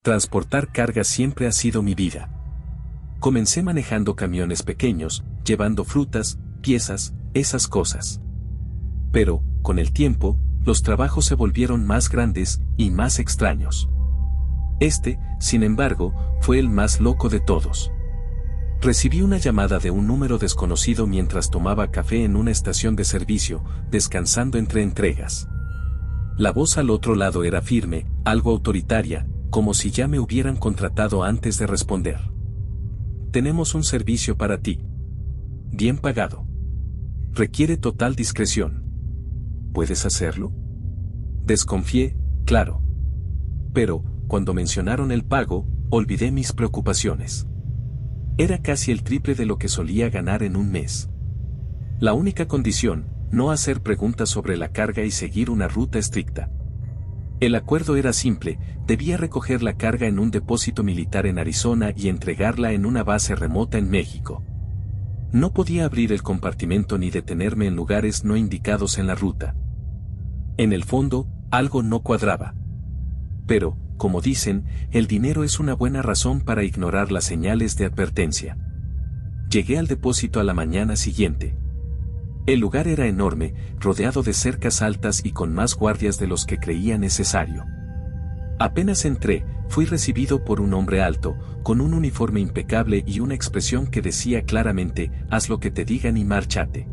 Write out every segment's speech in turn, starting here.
Transportar carga siempre ha sido mi vida. Comencé manejando camiones pequeños, llevando frutas, piezas, esas cosas. Pero, con el tiempo, los trabajos se volvieron más grandes y más extraños. Sin embargo, fue el más loco de todos. Recibí una llamada de un número desconocido mientras tomaba café en una estación de servicio, descansando entre entregas. La voz al otro lado era firme, algo autoritaria, como si ya me hubieran contratado antes de responder. Tenemos un servicio para ti. Bien pagado. Requiere total discreción. ¿Puedes hacerlo? Desconfié, claro. Pero, cuando mencionaron el pago, olvidé mis preocupaciones. Era casi el triple de lo que solía ganar en un mes. La única condición, no hacer preguntas sobre la carga y seguir una ruta estricta. El acuerdo era simple, debía recoger la carga en un depósito militar en Arizona y entregarla en una base remota en México. No podía abrir el compartimento ni detenerme en lugares no indicados en la ruta. En el fondo, algo no cuadraba. Pero, como dicen, el dinero es una buena razón para ignorar las señales de advertencia. Llegué al depósito a la mañana siguiente. El lugar era enorme, rodeado de cercas altas y con más guardias de los que creía necesario. Apenas entré, fui recibido por un hombre alto, con un uniforme impecable y una expresión que decía claramente, haz lo que te digan y márchate.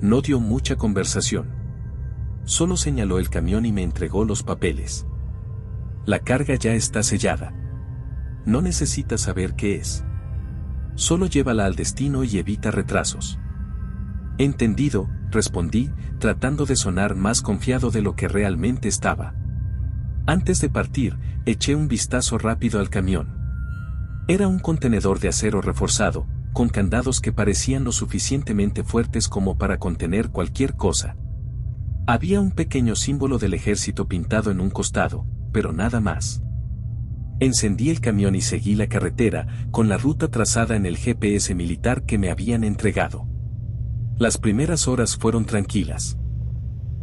No dio mucha conversación. Solo señaló el camión y me entregó los papeles. La carga ya está sellada. No necesitas saber qué es. Solo llévala al destino y evita retrasos. Entendido, respondí, tratando de sonar más confiado de lo que realmente estaba. Antes de partir, eché un vistazo rápido al camión. Era un contenedor de acero reforzado, con candados que parecían lo suficientemente fuertes como para contener cualquier cosa. Había un pequeño símbolo del ejército pintado en un costado, pero nada más. Encendí el camión y seguí la carretera, con la ruta trazada en el GPS militar que me habían entregado. Las primeras horas fueron tranquilas.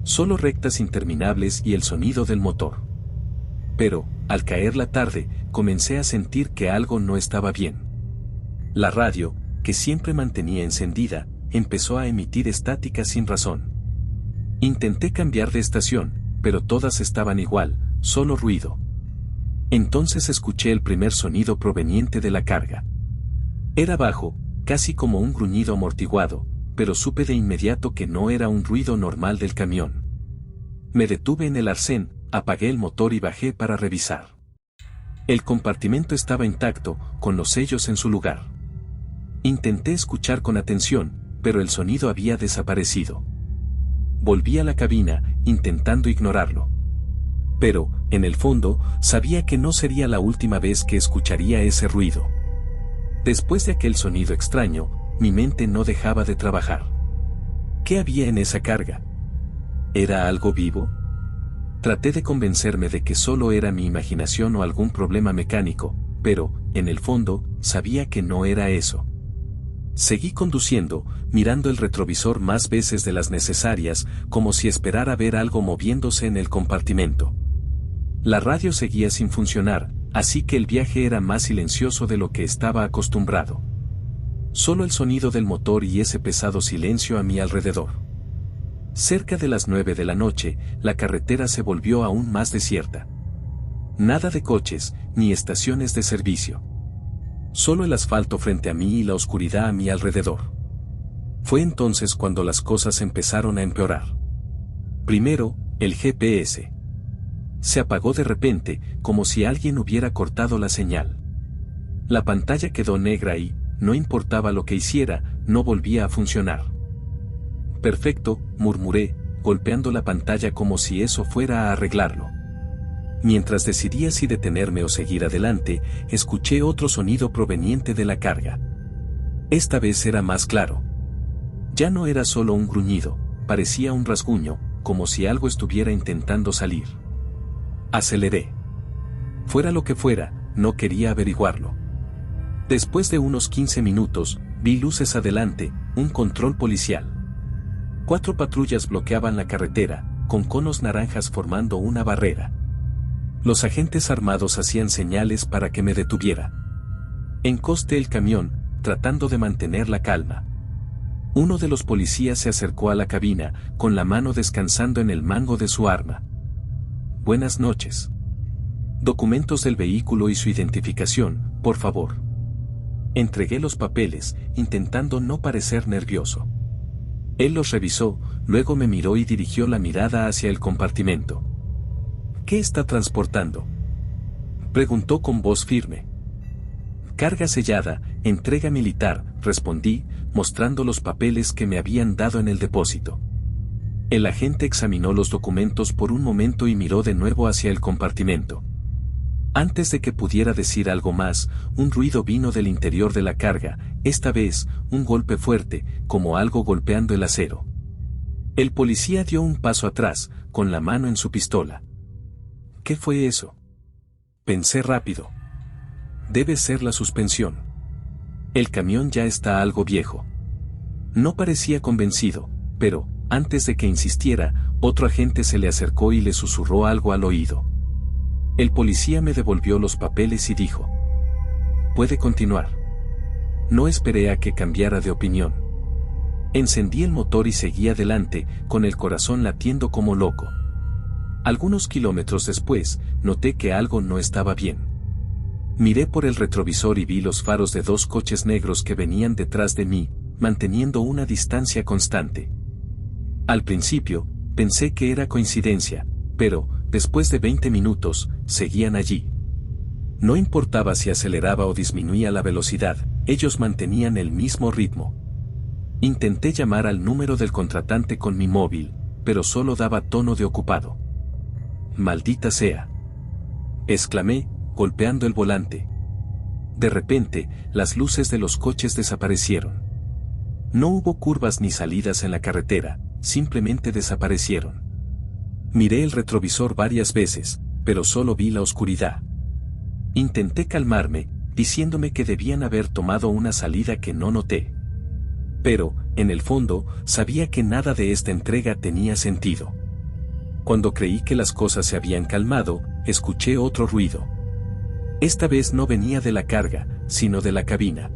Solo rectas interminables y el sonido del motor. Pero, al caer la tarde, comencé a sentir que algo no estaba bien. La radio, que siempre mantenía encendida, empezó a emitir estática sin razón. Intenté cambiar de estación, pero todas estaban igual, solo ruido. Entonces escuché el primer sonido proveniente de la carga. Era bajo, casi como un gruñido amortiguado, pero supe de inmediato que no era un ruido normal del camión. Me detuve en el arcén, apagué el motor y bajé para revisar. El compartimento estaba intacto, con los sellos en su lugar. Intenté escuchar con atención, pero el sonido había desaparecido. Volví a la cabina, intentando ignorarlo. Pero, en el fondo, sabía que no sería la última vez que escucharía ese ruido. Después de aquel sonido extraño, mi mente no dejaba de trabajar. ¿Qué había en esa carga? ¿Era algo vivo? Traté de convencerme de que solo era mi imaginación o algún problema mecánico, pero, en el fondo, sabía que no era eso. Seguí conduciendo, mirando el retrovisor más veces de las necesarias, como si esperara ver algo moviéndose en el compartimento. La radio seguía sin funcionar, así que el viaje era más silencioso de lo que estaba acostumbrado. Solo el sonido del motor y ese pesado silencio a mi alrededor. Cerca de las 9 de la noche, la carretera se volvió aún más desierta. Nada de coches, ni estaciones de servicio. Solo el asfalto frente a mí y la oscuridad a mi alrededor. Fue entonces cuando las cosas empezaron a empeorar. Primero, el GPS. Se apagó de repente, como si alguien hubiera cortado la señal. La pantalla quedó negra y, no importaba lo que hiciera, no volvía a funcionar. Perfecto, murmuré, golpeando la pantalla como si eso fuera a arreglarlo. Mientras decidía si detenerme o seguir adelante, escuché otro sonido proveniente de la carga. Esta vez era más claro. Ya no era solo un gruñido, parecía un rasguño, como si algo estuviera intentando salir. Aceleré. Fuera lo que fuera, no quería averiguarlo. Después de unos 15 minutos, vi luces adelante, un control policial. 4 patrullas bloqueaban la carretera, con conos naranjas formando una barrera. Los agentes armados hacían señales para que me detuviera. Encosté el camión, tratando de mantener la calma. Uno de los policías se acercó a la cabina, con la mano descansando en el mango de su arma. Buenas noches. Documentos del vehículo y su identificación, por favor. Entregué los papeles, intentando no parecer nervioso. Él los revisó, luego me miró y dirigió la mirada hacia el compartimento. ¿Qué está transportando?, preguntó con voz firme. Carga sellada, entrega militar, respondí, mostrando los papeles que me habían dado en el depósito. El agente examinó los documentos por un momento y miró de nuevo hacia el compartimento. Antes de que pudiera decir algo más, un ruido vino del interior de la carga, esta vez, un golpe fuerte, como algo golpeando el acero. El policía dio un paso atrás, con la mano en su pistola. ¿Qué fue eso?, pensé rápido. Debe ser la suspensión. El camión ya está algo viejo. No parecía convencido, pero, antes de que insistiera, otro agente se le acercó y le susurró algo al oído. El policía me devolvió los papeles y dijo: «Puede continuar». No esperé a que cambiara de opinión. Encendí el motor y seguí adelante, con el corazón latiendo como loco. Algunos kilómetros después, noté que algo no estaba bien. Miré por el retrovisor y vi los faros de 2 coches negros que venían detrás de mí, manteniendo una distancia constante. Al principio, pensé que era coincidencia, pero, después de 20 minutos, seguían allí. No importaba si aceleraba o disminuía la velocidad, ellos mantenían el mismo ritmo. Intenté llamar al número del contratante con mi móvil, pero solo daba tono de ocupado. «Maldita sea», exclamé, golpeando el volante. De repente, las luces de los coches desaparecieron. No hubo curvas ni salidas en la carretera, simplemente desaparecieron. Miré el retrovisor varias veces, pero solo vi la oscuridad. Intenté calmarme, diciéndome que debían haber tomado una salida que no noté. Pero, en el fondo, sabía que nada de esta entrega tenía sentido. Cuando creí que las cosas se habían calmado, escuché otro ruido. Esta vez no venía de la carga, sino de la cabina.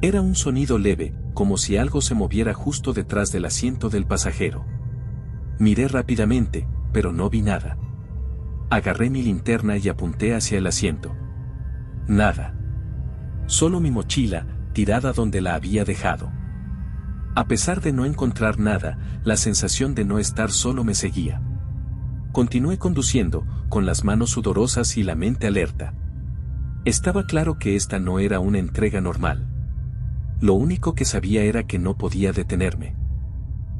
Era un sonido leve, como si algo se moviera justo detrás del asiento del pasajero. Miré rápidamente, pero no vi nada. Agarré mi linterna y apunté hacia el asiento. Nada. Solo mi mochila, tirada donde la había dejado. A pesar de no encontrar nada, la sensación de no estar solo me seguía. Continué conduciendo, con las manos sudorosas y la mente alerta. Estaba claro que esta no era una entrega normal. Lo único que sabía era que no podía detenerme.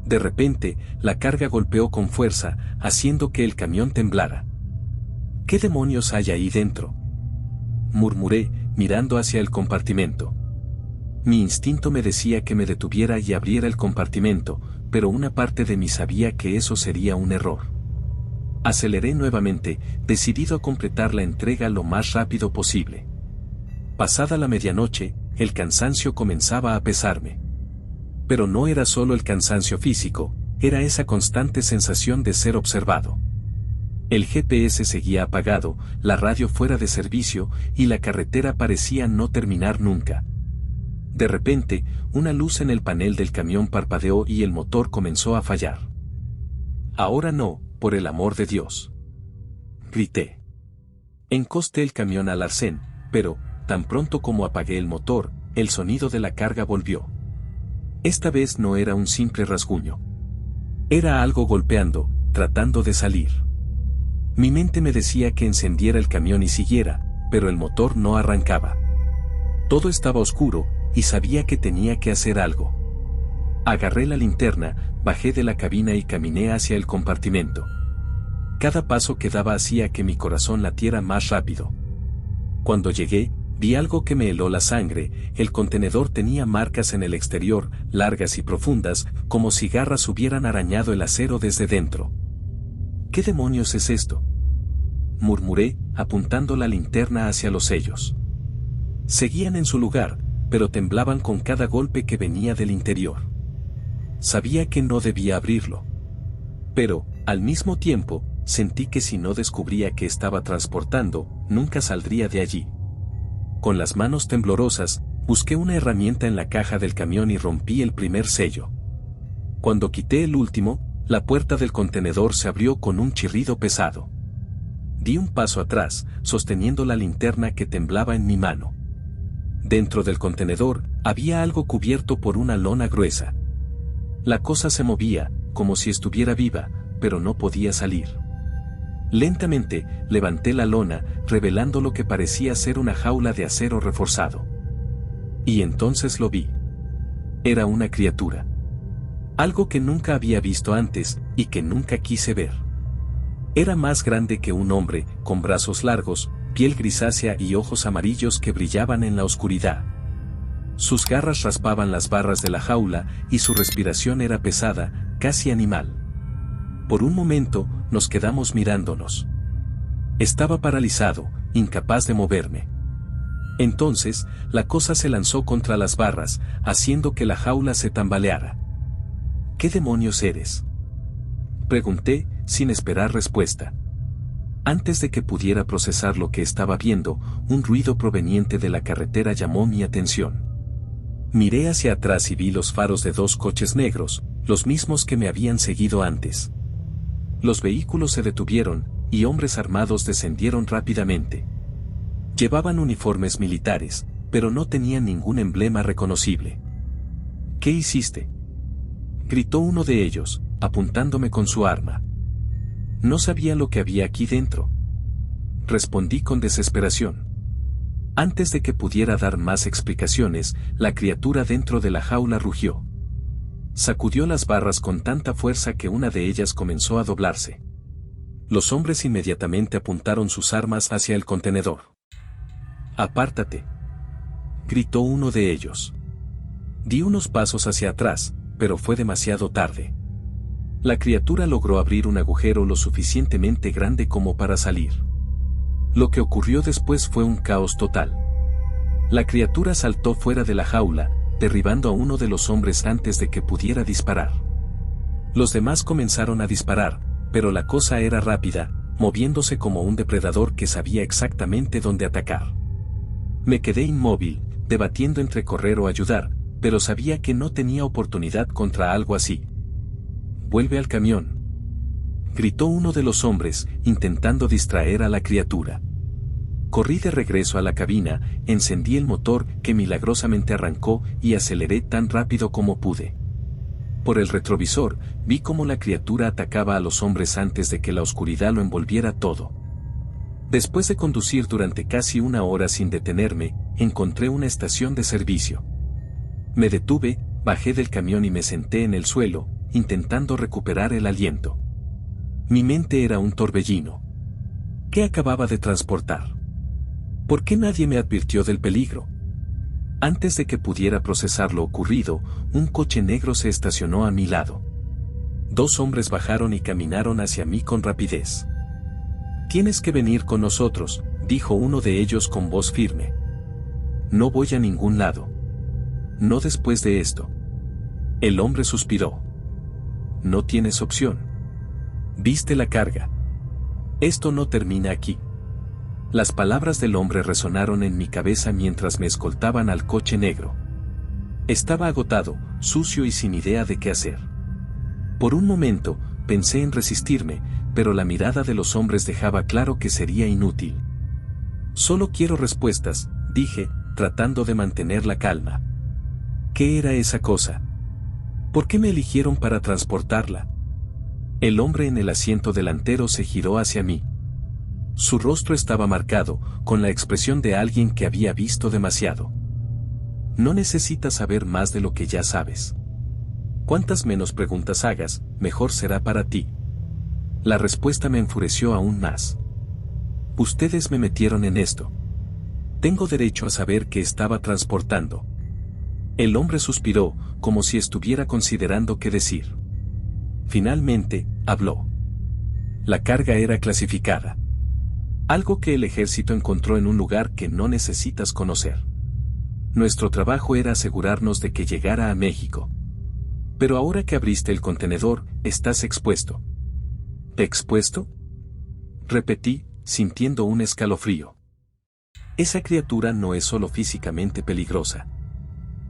De repente, la carga golpeó con fuerza, haciendo que el camión temblara. «¿Qué demonios hay ahí dentro?», murmuré, mirando hacia el compartimento. Mi instinto me decía que me detuviera y abriera el compartimento, pero una parte de mí sabía que eso sería un error. Aceleré nuevamente, decidido a completar la entrega lo más rápido posible. Pasada la medianoche, el cansancio comenzaba a pesarme. Pero no era solo el cansancio físico, era esa constante sensación de ser observado. El GPS seguía apagado, la radio fuera de servicio, y la carretera parecía no terminar nunca. De repente, una luz en el panel del camión parpadeó y el motor comenzó a fallar. «Ahora no, por el amor de Dios», grité. Encosté el camión al arcén, pero, tan pronto como apagué el motor, el sonido de la carga volvió. Esta vez no era un simple rasguño. Era algo golpeando, tratando de salir. Mi mente me decía que encendiera el camión y siguiera, pero el motor no arrancaba. Todo estaba oscuro, y sabía que tenía que hacer algo. Agarré la linterna, bajé de la cabina y caminé hacia el compartimento. Cada paso que daba hacía que mi corazón latiera más rápido. Cuando llegué, vi algo que me heló la sangre. El contenedor tenía marcas en el exterior, largas y profundas, como si garras hubieran arañado el acero desde dentro. «¿Qué demonios es esto?», murmuré, apuntando la linterna hacia los sellos. Seguían en su lugar, pero temblaban con cada golpe que venía del interior. Sabía que no debía abrirlo. Pero, al mismo tiempo, sentí que si no descubría qué estaba transportando, nunca saldría de allí. Con las manos temblorosas, busqué una herramienta en la caja del camión y rompí el primer sello. Cuando quité el último, la puerta del contenedor se abrió con un chirrido pesado. Di un paso atrás, sosteniendo la linterna que temblaba en mi mano. Dentro del contenedor, había algo cubierto por una lona gruesa. La cosa se movía, como si estuviera viva, pero no podía salir. Lentamente, levanté la lona, revelando lo que parecía ser una jaula de acero reforzado. Y entonces lo vi. Era una criatura. Algo que nunca había visto antes, y que nunca quise ver. Era más grande que un hombre, con brazos largos, piel grisácea y ojos amarillos que brillaban en la oscuridad. Sus garras raspaban las barras de la jaula, y su respiración era pesada, casi animal. Por un momento, nos quedamos mirándonos. Estaba paralizado, incapaz de moverme. Entonces, la cosa se lanzó contra las barras, haciendo que la jaula se tambaleara. ¿Qué demonios eres?, pregunté, sin esperar respuesta. Antes de que pudiera procesar lo que estaba viendo, un ruido proveniente de la carretera llamó mi atención. Miré hacia atrás y vi los faros de 2 coches negros, los mismos que me habían seguido antes. Los vehículos se detuvieron, y hombres armados descendieron rápidamente. Llevaban uniformes militares, pero no tenían ningún emblema reconocible. ¿Qué hiciste?, gritó uno de ellos, apuntándome con su arma. No sabía lo que había aquí dentro. Respondí con desesperación. Antes de que pudiera dar más explicaciones, la criatura dentro de la jaula rugió. Sacudió las barras con tanta fuerza que una de ellas comenzó a doblarse. Los hombres inmediatamente apuntaron sus armas hacia el contenedor. «¡Apártate!», gritó uno de ellos. Di unos pasos hacia atrás, pero fue demasiado tarde. La criatura logró abrir un agujero lo suficientemente grande como para salir. Lo que ocurrió después fue un caos total. La criatura saltó fuera de la jaula, derribando a uno de los hombres antes de que pudiera disparar. Los demás comenzaron a disparar, pero la cosa era rápida, moviéndose como un depredador que sabía exactamente dónde atacar. Me quedé inmóvil, debatiendo entre correr o ayudar, pero sabía que no tenía oportunidad contra algo así. «Vuelve al camión», gritó uno de los hombres, intentando distraer a la criatura. Corrí de regreso a la cabina, encendí el motor que milagrosamente arrancó y aceleré tan rápido como pude. Por el retrovisor, vi cómo la criatura atacaba a los hombres antes de que la oscuridad lo envolviera todo. Después de conducir durante casi 1 hora sin detenerme, encontré una estación de servicio. Me detuve, bajé del camión y me senté en el suelo, intentando recuperar el aliento. Mi mente era un torbellino. ¿Qué acababa de transportar? ¿Por qué nadie me advirtió del peligro? Antes de que pudiera procesar lo ocurrido, un coche negro se estacionó a mi lado. 2 hombres bajaron y caminaron hacia mí con rapidez. «Tienes que venir con nosotros», dijo uno de ellos con voz firme. «No voy a ningún lado. No después de esto». El hombre suspiró. «No tienes opción. Viste la carga. Esto no termina aquí». Las palabras del hombre resonaron en mi cabeza mientras me escoltaban al coche negro. Estaba agotado, sucio y sin idea de qué hacer. Por un momento, pensé en resistirme, pero la mirada de los hombres dejaba claro que sería inútil. «Solo quiero respuestas», dije, tratando de mantener la calma. ¿Qué era esa cosa? ¿Por qué me eligieron para transportarla? El hombre en el asiento delantero se giró hacia mí. Su rostro estaba marcado, con la expresión de alguien que había visto demasiado. «No necesitas saber más de lo que ya sabes. Cuantas menos preguntas hagas, mejor será para ti». La respuesta me enfureció aún más. «Ustedes me metieron en esto. Tengo derecho a saber qué estaba transportando». El hombre suspiró, como si estuviera considerando qué decir. Finalmente, habló. La carga era clasificada. Algo que el ejército encontró en un lugar que no necesitas conocer. Nuestro trabajo era asegurarnos de que llegara a México. Pero ahora que abriste el contenedor, estás expuesto. ¿Expuesto? repetí, sintiendo un escalofrío. Esa criatura no es solo físicamente peligrosa.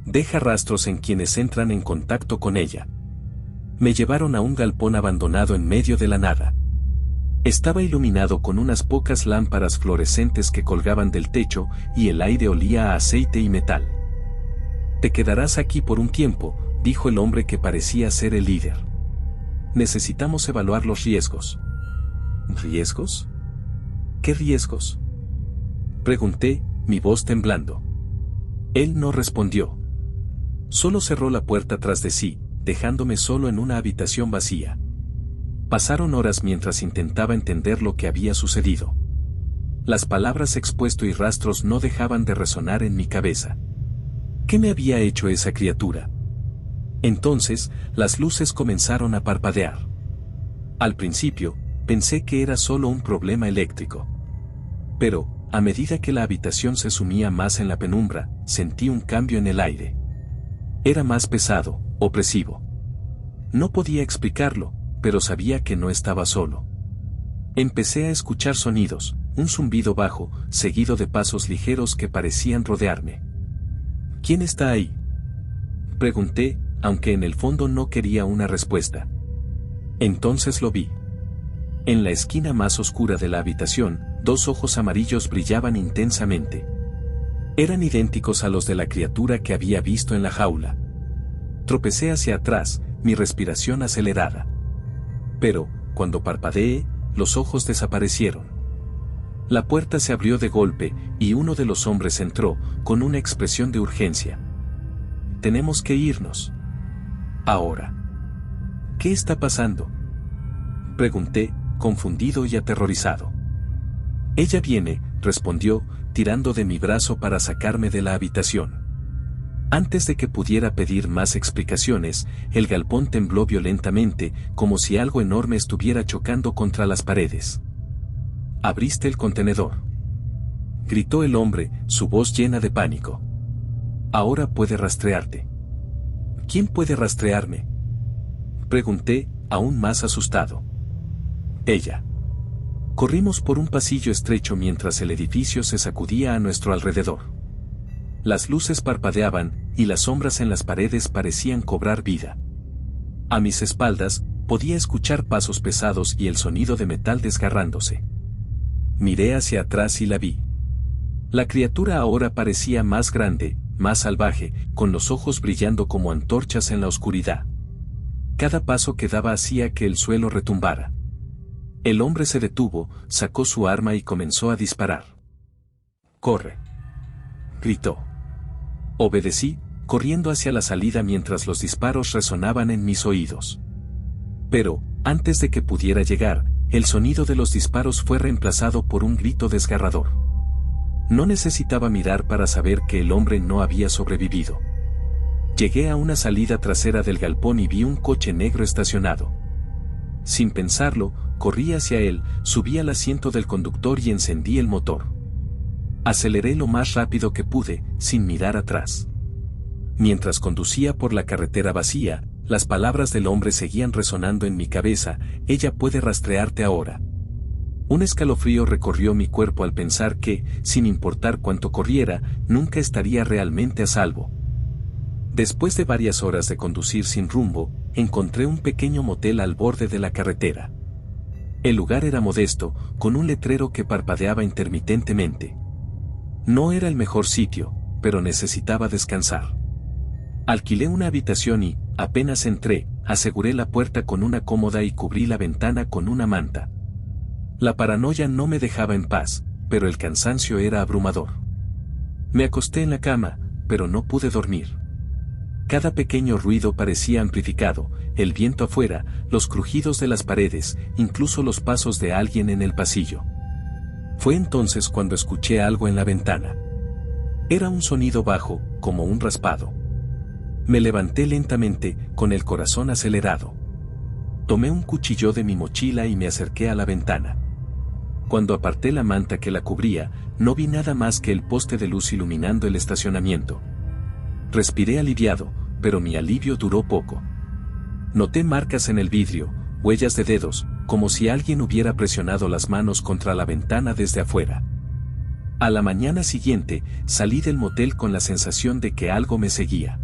Deja rastros en quienes entran en contacto con ella. Me llevaron a un galpón abandonado en medio de la nada. Estaba iluminado con unas pocas lámparas fluorescentes que colgaban del techo y el aire olía a aceite y metal. Te quedarás aquí por un tiempo, dijo el hombre que parecía ser el líder. Necesitamos evaluar los riesgos. ¿Riesgos? ¿Qué riesgos? Pregunté, mi voz temblando. Él no respondió. Solo cerró la puerta tras de sí, dejándome solo en una habitación vacía. Pasaron horas mientras intentaba entender lo que había sucedido. Las palabras expuesto y rastros no dejaban de resonar en mi cabeza. ¿Qué me había hecho esa criatura? Entonces, las luces comenzaron a parpadear. Al principio, pensé que era solo un problema eléctrico. Pero, a medida que la habitación se sumía más en la penumbra, sentí un cambio en el aire. Era más pesado, opresivo. No podía explicarlo, pero sabía que no estaba solo. Empecé a escuchar sonidos, un zumbido bajo, seguido de pasos ligeros que parecían rodearme. ¿Quién está ahí?, pregunté, aunque en el fondo no quería una respuesta. Entonces lo vi. En la esquina más oscura de la habitación, dos ojos amarillos brillaban intensamente. Eran idénticos a los de la criatura que había visto en la jaula. Tropecé hacia atrás, mi respiración acelerada. Pero, cuando parpadeé, los ojos desaparecieron. La puerta se abrió de golpe, y uno de los hombres entró, con una expresión de urgencia. Tenemos que irnos. Ahora. ¿Qué está pasando?, pregunté, confundido y aterrorizado. Ella viene, respondió, tirando de mi brazo para sacarme de la habitación. Antes de que pudiera pedir más explicaciones, el galpón tembló violentamente, como si algo enorme estuviera chocando contra las paredes. «Abriste el contenedor», gritó el hombre, su voz llena de pánico. «Ahora puede rastrearte». «¿Quién puede rastrearme?», pregunté, aún más asustado. Ella. Corrimos por un pasillo estrecho mientras el edificio se sacudía a nuestro alrededor. Las luces parpadeaban, y las sombras en las paredes parecían cobrar vida. A mis espaldas, podía escuchar pasos pesados y el sonido de metal desgarrándose. Miré hacia atrás y la vi. La criatura ahora parecía más grande, más salvaje, con los ojos brillando como antorchas en la oscuridad. Cada paso que daba hacía que el suelo retumbara. El hombre se detuvo, sacó su arma y comenzó a disparar. «¡Corre!», gritó. Obedecí, corriendo hacia la salida mientras los disparos resonaban en mis oídos. Pero, antes de que pudiera llegar, el sonido de los disparos fue reemplazado por un grito desgarrador. No necesitaba mirar para saber que el hombre no había sobrevivido. Llegué a una salida trasera del galpón y vi un coche negro estacionado. Sin pensarlo, corrí hacia él, subí al asiento del conductor y encendí el motor. Aceleré lo más rápido que pude, sin mirar atrás. Mientras conducía por la carretera vacía, las palabras del hombre seguían resonando en mi cabeza: «Ella puede rastrearte ahora». Un escalofrío recorrió mi cuerpo al pensar que, sin importar cuánto corriera, nunca estaría realmente a salvo. Después de varias horas de conducir sin rumbo, encontré un pequeño motel al borde de la carretera. El lugar era modesto, con un letrero que parpadeaba intermitentemente. No era el mejor sitio, pero necesitaba descansar. Alquilé una habitación y, apenas entré, aseguré la puerta con una cómoda y cubrí la ventana con una manta. La paranoia no me dejaba en paz, pero el cansancio era abrumador. Me acosté en la cama, pero no pude dormir. Cada pequeño ruido parecía amplificado, el viento afuera, los crujidos de las paredes, incluso los pasos de alguien en el pasillo. Fue entonces cuando escuché algo en la ventana. Era un sonido bajo, como un raspado. Me levanté lentamente, con el corazón acelerado. Tomé un cuchillo de mi mochila y me acerqué a la ventana. Cuando aparté la manta que la cubría, no vi nada más que el poste de luz iluminando el estacionamiento. Respiré aliviado, pero mi alivio duró poco. Noté marcas en el vidrio, huellas de dedos, como si alguien hubiera presionado las manos contra la ventana desde afuera. A la mañana siguiente, salí del motel con la sensación de que algo me seguía.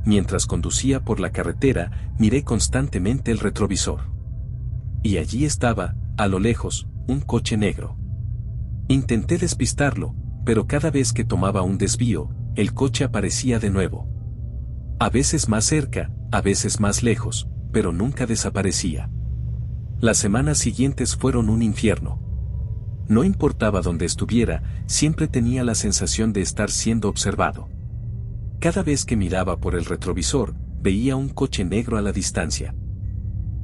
Mientras conducía por la carretera, miré constantemente el retrovisor. Y allí estaba, a lo lejos, un coche negro. Intenté despistarlo, pero cada vez que tomaba un desvío, el coche aparecía de nuevo. A veces más cerca, a veces más lejos, pero nunca desaparecía. Las semanas siguientes fueron un infierno. No importaba dónde estuviera, siempre tenía la sensación de estar siendo observado. Cada vez que miraba por el retrovisor, veía un coche negro a la distancia.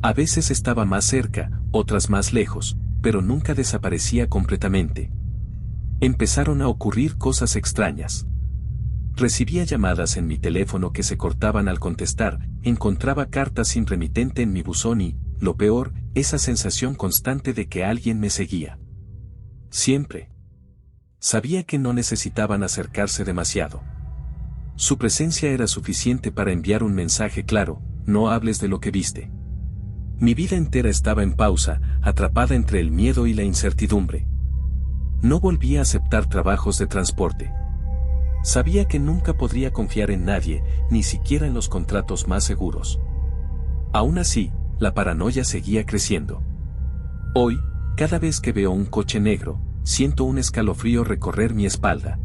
A veces estaba más cerca, otras más lejos, pero nunca desaparecía completamente. Empezaron a ocurrir cosas extrañas. Recibía llamadas en mi teléfono que se cortaban al contestar, encontraba cartas sin remitente en mi buzón y, lo peor, esa sensación constante de que alguien me seguía. Siempre. Sabía que no necesitaban acercarse demasiado. Su presencia era suficiente para enviar un mensaje claro: no hables de lo que viste. Mi vida entera estaba en pausa, atrapada entre el miedo y la incertidumbre. No volvía a aceptar trabajos de transporte. Sabía que nunca podría confiar en nadie, ni siquiera en los contratos más seguros. Aún así, la paranoia seguía creciendo. Hoy, cada vez que veo un coche negro, siento un escalofrío recorrer mi espalda.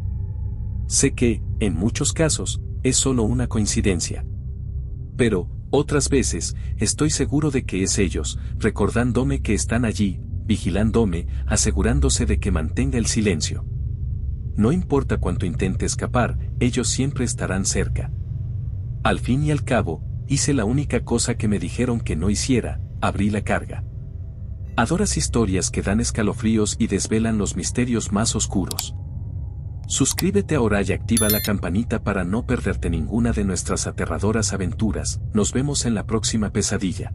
Sé que, en muchos casos, es solo una coincidencia. Pero, otras veces, estoy seguro de que es ellos, recordándome que están allí, vigilándome, asegurándose de que mantenga el silencio. No importa cuánto intente escapar, ellos siempre estarán cerca. Al fin y al cabo, hice la única cosa que me dijeron que no hiciera: abrí la carga. Adoras historias que dan escalofríos y desvelan los misterios más oscuros. Suscríbete ahora y activa la campanita para no perderte ninguna de nuestras aterradoras aventuras. Nos vemos en la próxima pesadilla.